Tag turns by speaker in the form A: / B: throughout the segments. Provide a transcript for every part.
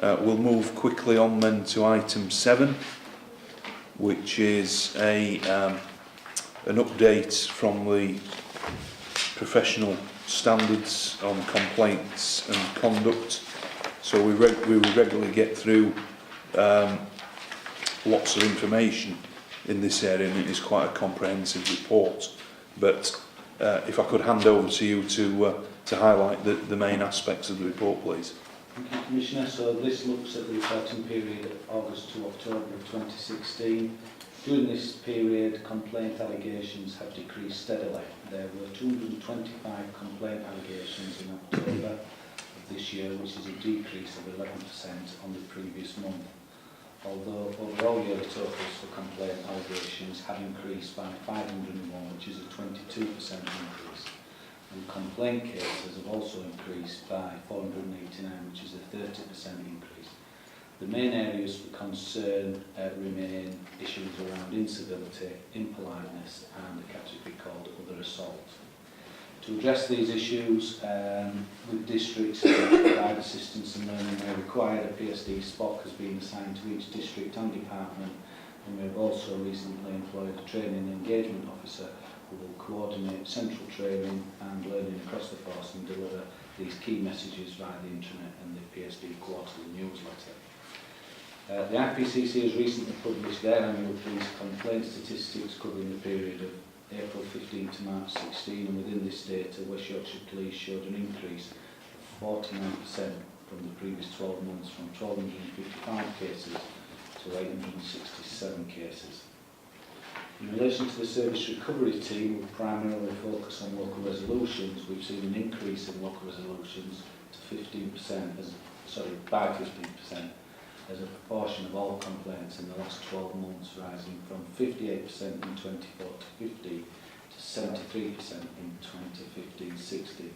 A: We'll move quickly on then to item 7, which is an update from the professional standards on complaints and conduct. So we regularly get through lots of information in this area, and it is quite a comprehensive report. But if I could hand over to you to highlight the main aspects of the report, please.
B: Thank you, Commissioner. So this looks at the reporting period August to October of 2016. During this period, complaint allegations have decreased steadily. There were 225 complaint allegations in October of this year, which is a decrease of 11% on the previous month. Although overall yearly totals for complaint allegations have increased by 501, which is a 22% increase. And complaint cases have also increased by 489, which is a 30% increase. The main areas for concern remain issues around incivility, impoliteness and a category called other assault. To address these issues, with districts that provide assistance and learning where required, a PSD SPOC has been assigned to each district and department, and we have also recently employed a training and engagement officer who will coordinate central training and learning across the force and deliver these key messages via the intranet and the PSD quarterly newsletter. The IPCC has recently published their annual police complaint statistics covering the period of April 15 to March 16, and within this data, West Yorkshire Police showed an increase of 49% from the previous 12 months, from 1,255 cases to 867 cases. In relation to the service recovery team, we primarily focus on local resolutions. We've seen an increase in local resolutions to 15%, by 15%, as a proportion of all complaints in the last 12 months, rising from 58% in 2014-15 to 73% in 2015-16.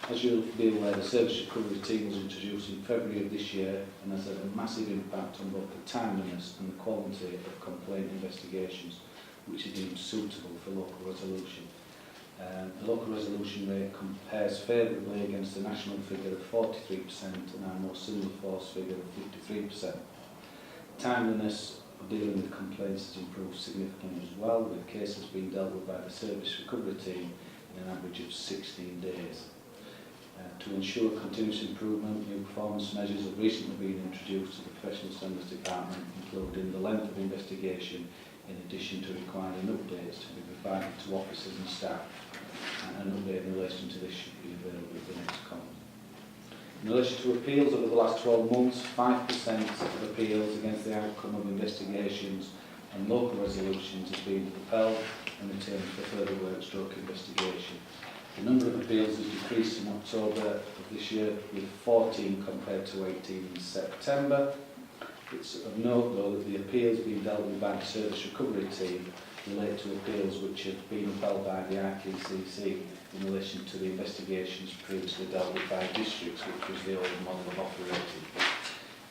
B: As you'll be aware, the service recovery team was introduced in February of this year and has had a massive impact on both the timeliness and the quality of complaint investigations, which is deemed suitable for local resolution. The local resolution rate compares favourably against the national figure of 43% and our more similar force figure of 53%. Timeliness of dealing with complaints has improved significantly as well, with cases being dealt with by the service recovery team in an average of 16 days. To ensure continuous improvement, new performance measures have recently been introduced to the Professional Standards Department, including the length of investigation, in addition to requiring updates to be provided to officers and staff. And an update in relation to this should be available at the next comment. In relation to appeals over the last 12 months, 5% of appeals against the outcome of investigations and local resolutions has been propelled and returned for further work stroke investigation. The number of appeals has decreased in October of this year, with 14 compared to 18 in September. It's of note, though, that the appeals being dealt with by the service recovery team relate to appeals which have been upheld by the IPCC in relation to the investigations previously dealt with by districts, which was the old model of operating.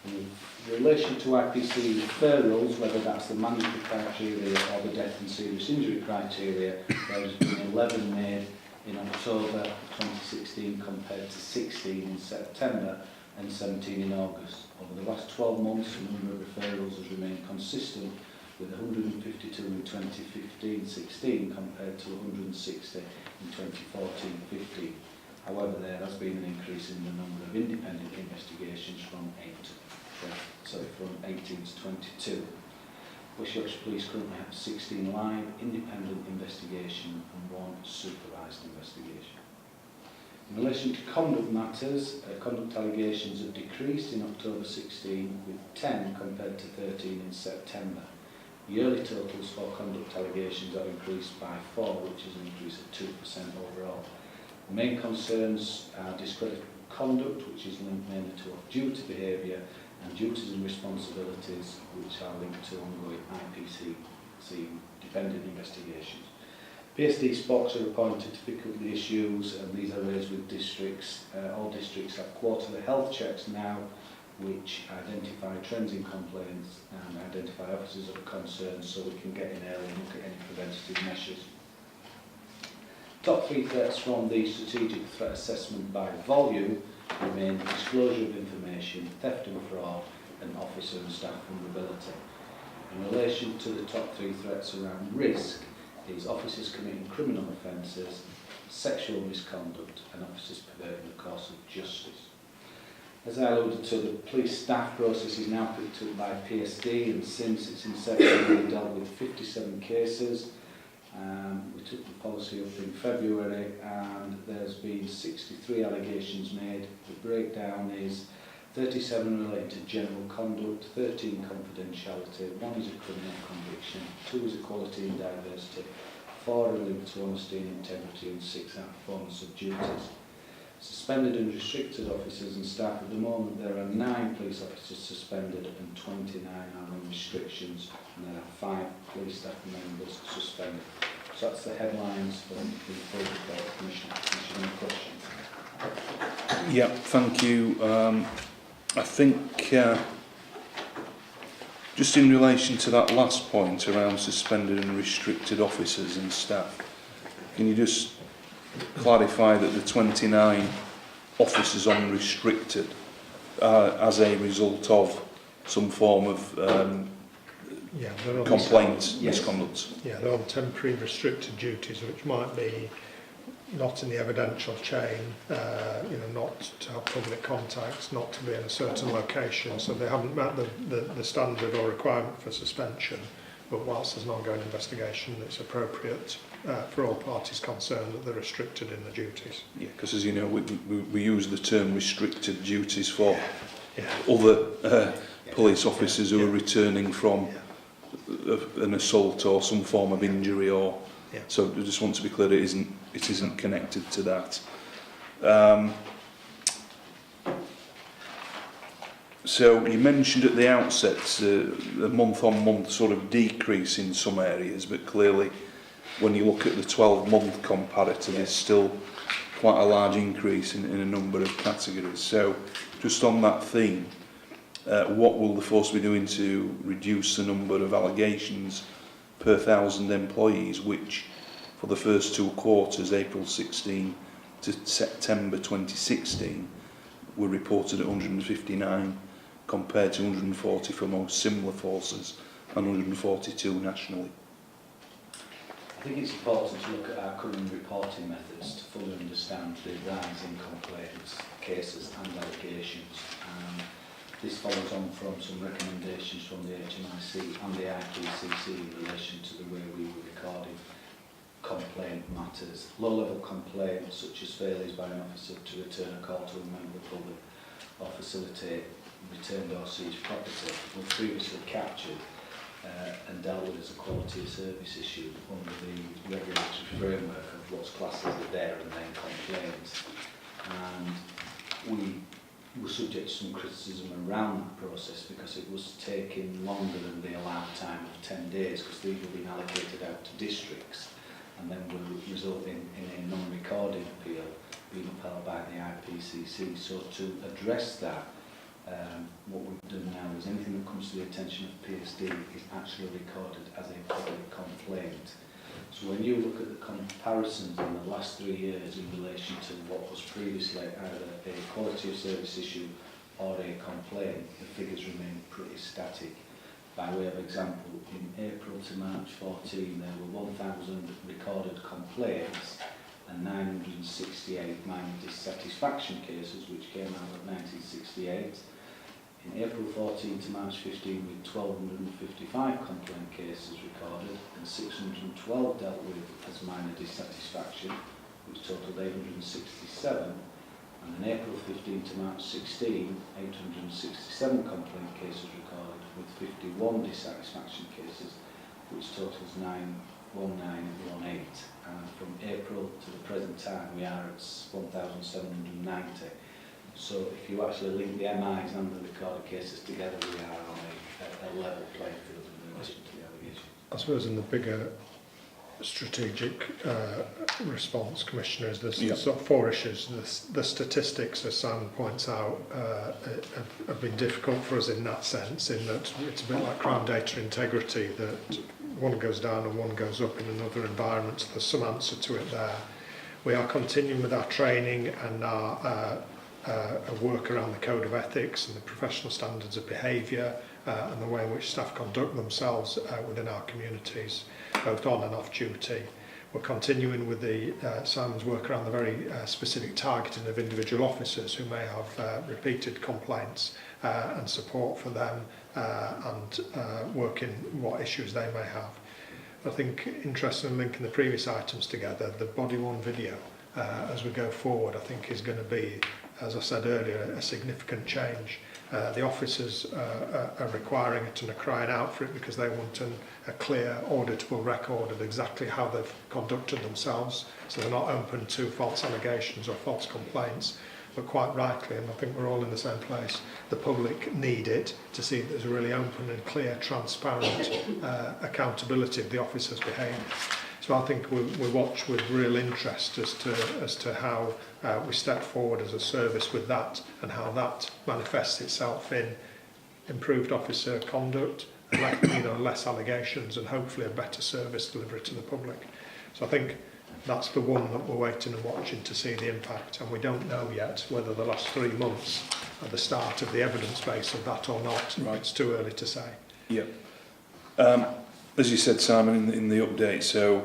B: In relation to IPC referrals, whether that's the mandatory criteria or the death and serious injury criteria, there has been 11 made in October 2016 compared to 16 in September and 17 in August. Over the last 12 months, the number of referrals has remained consistent, with 152 in 2015-16 compared to 160 in 2014-15. However, there has been an increase in the number of independent investigations from 18 to 22. West Yorkshire Police currently have 16 live independent investigations and 1 supervised investigation. In relation to conduct matters, conduct allegations have decreased in October 16, with 10 compared to 13 in September. Yearly totals for conduct allegations have increased by 4, which is an increase of 2% overall. The main concerns are discredited conduct, which is linked mainly to off-duty behaviour, and duties and responsibilities, which are linked to ongoing IPCC dependent investigations. PSD SPOCs are appointed to pick up the issues, and these are raised with districts. All districts have quarterly health checks now, which identify trends in complaints and identify officers of concern, so we can get in early and look at any preventative measures. Top 3 threats from the strategic threat assessment by volume remain disclosure of information, theft and fraud, and officer and staff vulnerability. In relation to the top 3 threats around risk, is officers committing criminal offences, sexual misconduct, and officers perverting the course of justice. As I alluded to, the police staff process is now picked up by PSD, and since its inception we've dealt with 57 cases. We took the policy up in February and there's been 63 allegations made. The breakdown is 37 related to general conduct, 13 confidentiality, 1 is a criminal conviction, 2 is equality and diversity, 4 are linked to honesty and integrity, and 6 are performance of duties. Suspended and restricted officers and staff, at the moment there are 9 police officers suspended and 29 are on restrictions, and there are 5 police staff members suspended. So that's the headlines for the full report. Commissioner, any questions?
A: Yeah, thank you. I think just in relation to that last point around suspended and restricted officers and staff, can you just clarify that the 29 officers on restricted as a result of some form of complaint, misconduct?
C: Yeah, they're on temporary restricted duties, which might be not in the evidential chain, not to have public contacts, not to be in a certain location, so they haven't met the standard or requirement for suspension. But whilst there's an ongoing investigation, it's appropriate for all parties concerned that they're restricted in the duties.
A: Yeah, because as you know, we use the term restricted duties for other police officers who are returning from an assault or some form of injury, or so I just want to be clear it isn't connected to that. So you mentioned at the outset a month-on-month sort of decrease in some areas, but clearly when you look at the 12-month comparator, there's still quite a large increase in a number of categories. So just on that theme, what will the force be doing to reduce the number of allegations per 1,000 employees, which for the first 2 quarters, April 16 to September 2016, were reported at 159 compared to 140 for most similar forces and 142 nationally?
B: I think it's important to look at our current reporting methods to fully understand the rise in complaints, cases and allegations. This follows on from some recommendations from the HMIC and the IPCC in relation to the way we were recording complaint matters. Low-level complaints such as failures by an officer to return a call to a member of the public or facilitate returned or seized property were previously captured and dealt with as a quality of service issue under the regulatory framework of what's classed as the there and then complaints. And we were subject to some criticism around that process because it was taking longer than the allowed time of 10 days, because these were being allocated out to districts and then will result in a non-recording appeal being upheld by the IPCC. So to address that, what we've done now is anything that comes to the attention of PSD is actually recorded as a public complaint. So when you look at the comparisons in the last 3 years in relation to what was previously either a quality of service issue or a complaint, the figures remain pretty static. By way of example, in April to March 14 there were 1,000 recorded complaints and 968 minor dissatisfaction cases, which came out of 1968. In April 14 to March 15, we had 1,255 complaint cases recorded and 612 dealt with as minor dissatisfaction, which totalled 867. And in April 15 to March 16, 867 complaint cases recorded with 51 dissatisfaction cases, which totals 91918. And from April to the present time, we are at 1,790. So if you actually link the MIs and the recorded cases together, we are on a level playing field in relation to the allegations.
C: I suppose in the bigger strategic response, Commissioner, is there's sort of 4 issues. The statistics, as Sam points out, have been difficult for us in that sense, in that it's a bit like crime data integrity, that one goes down and one goes up in another environment, so there's some answer to it there. We are continuing with our training and our a work around the code of ethics and the professional standards of behaviour and the way in which staff conduct themselves within our communities, both on and off duty. We're continuing with the Simon's work around the very specific targeting of individual officers who may have repeated complaints and support for them and working what issues they may have. I think, interesting linking the previous items together, the body-worn video as we go forward, I think is going to be, as I said earlier, a significant change. The officers are requiring it and are crying out for it because they want a clear, auditable record of exactly how they've conducted themselves, so they're not open to false allegations or false complaints. But quite rightly, and I think we're all in the same place, the public need it to see that there's a really open and clear, transparent accountability of the officers' behaviour. So I think we watch with real interest as to how we step forward as a service with that, and how that manifests itself in improved officer conduct, less allegations, and hopefully a better service delivery to the public. So I think that's the one that we're waiting and watching to see the impact, and we don't know yet whether the last 3 months are the start of the evidence base of that or not.
A: Right.
C: It's too early to say.
A: Yeah. As you said, Simon, in the update, so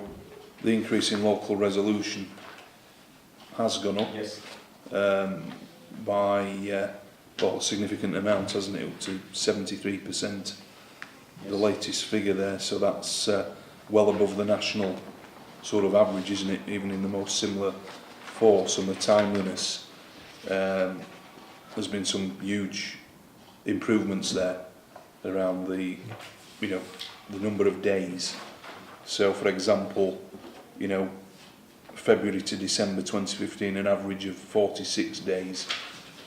A: the increase in local resolution has gone up
B: Yes.
A: by a significant amount, hasn't it, up to 73%, the latest figure there, so that's well above the national sort of average, isn't it, even in the most similar force, and the timeliness. There's been some huge improvements there around the number of days. So, for example, February to December 2015, an average of 46 days,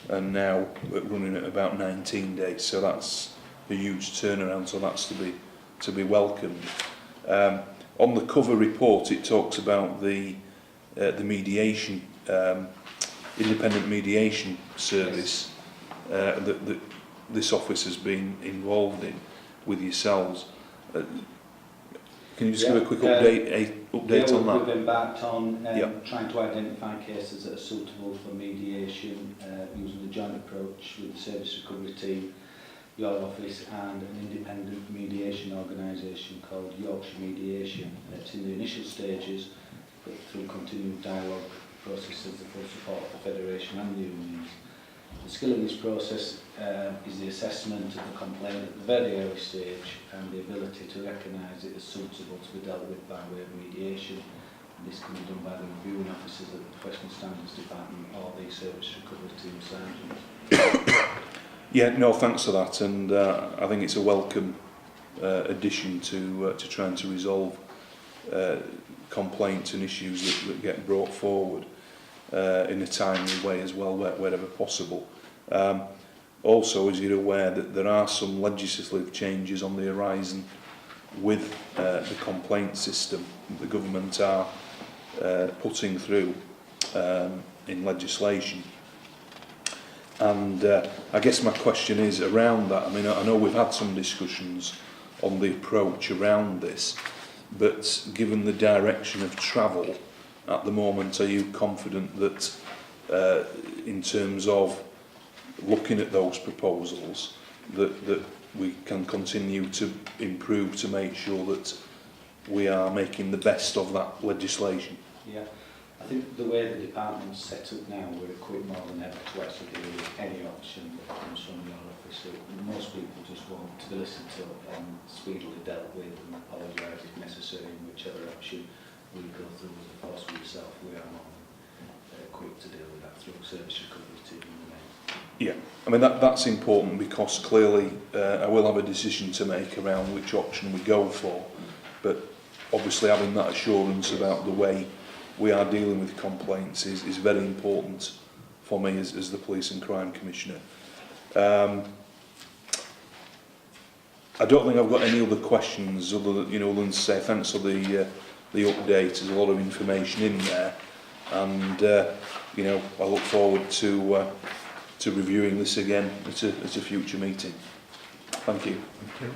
A: and now we're running at about 19 days. So that's a huge turnaround. So that's to be welcomed. On the cover report, it talks about the mediation, independent mediation service that this office has been involved in with yourselves. Can you just give a quick update on that?
B: We've embarked on trying to identify cases that are suitable for mediation using the joint approach with the service recovery team, your office, and an independent mediation organisation called Yorkshire Mediation. It's in the initial stages, but through continued dialogue processes, the full support of the Federation and the unions. The skill of this process is the assessment of the complaint at the very early stage and the ability to recognise it as suitable to be dealt with by way of mediation. And this can be done by the reviewing officers at the Professional Standards Department or the Service Recovery Team Sergeant.
A: Yeah, no, thanks for that, and I think it's a welcome addition to trying to resolve complaints and issues that get brought forward in a timely way as well, wherever possible. Also, as you're aware, that there are some legislative changes on the horizon with the complaint system that the government are putting through in legislation. And I guess my question is around that. I mean, I know we've had some discussions on the approach around this, but given the direction of travel at the moment, are you confident that in terms of looking at those proposals, that we can continue to improve to make sure that we are making the best of that legislation?
B: Yeah, I think the way the department's set up now, we're equipped more than ever to actually deal with any option that comes from your office. So most people just want to be listened to and speedily dealt with and apologise if necessary, in whichever option we go through as a force with yourself. We are more than equipped to deal with that through service recovery team.
A: Yeah, I mean that's important because clearly I will have a decision to make around which option we go for, but obviously having that assurance about the way we are dealing with complaints is very important for me as the Police and Crime Commissioner. I don't think I've got any other questions other than to say thanks for the update. There's a lot of information in there, and I look forward to reviewing this again at a future meeting. Thank you.
C: Thank you.